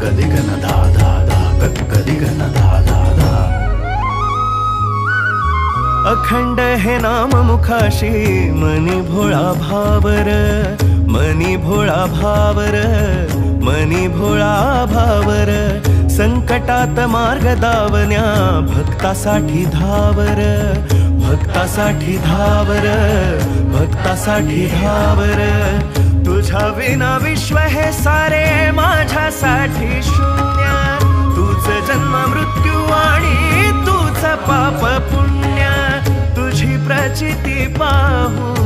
कधी गण धा धा धा कधी गण धा धा धा. अखंड हे नाम मुखाशी मनी भोळा भावर, मनी भोळा भावर, मनी भोळा भावर. संकटात मार्ग दावण्या भक्तासाठी धावर, भक्तासाठी धावर, भक्तासाठी धावर. तुझ्या विना विश्व हे सारे माझ्यासाठी शून्य. तूच जन्म मृत्यू आणि तूच पाप पुण्य. तुझी प्रचिती पाहू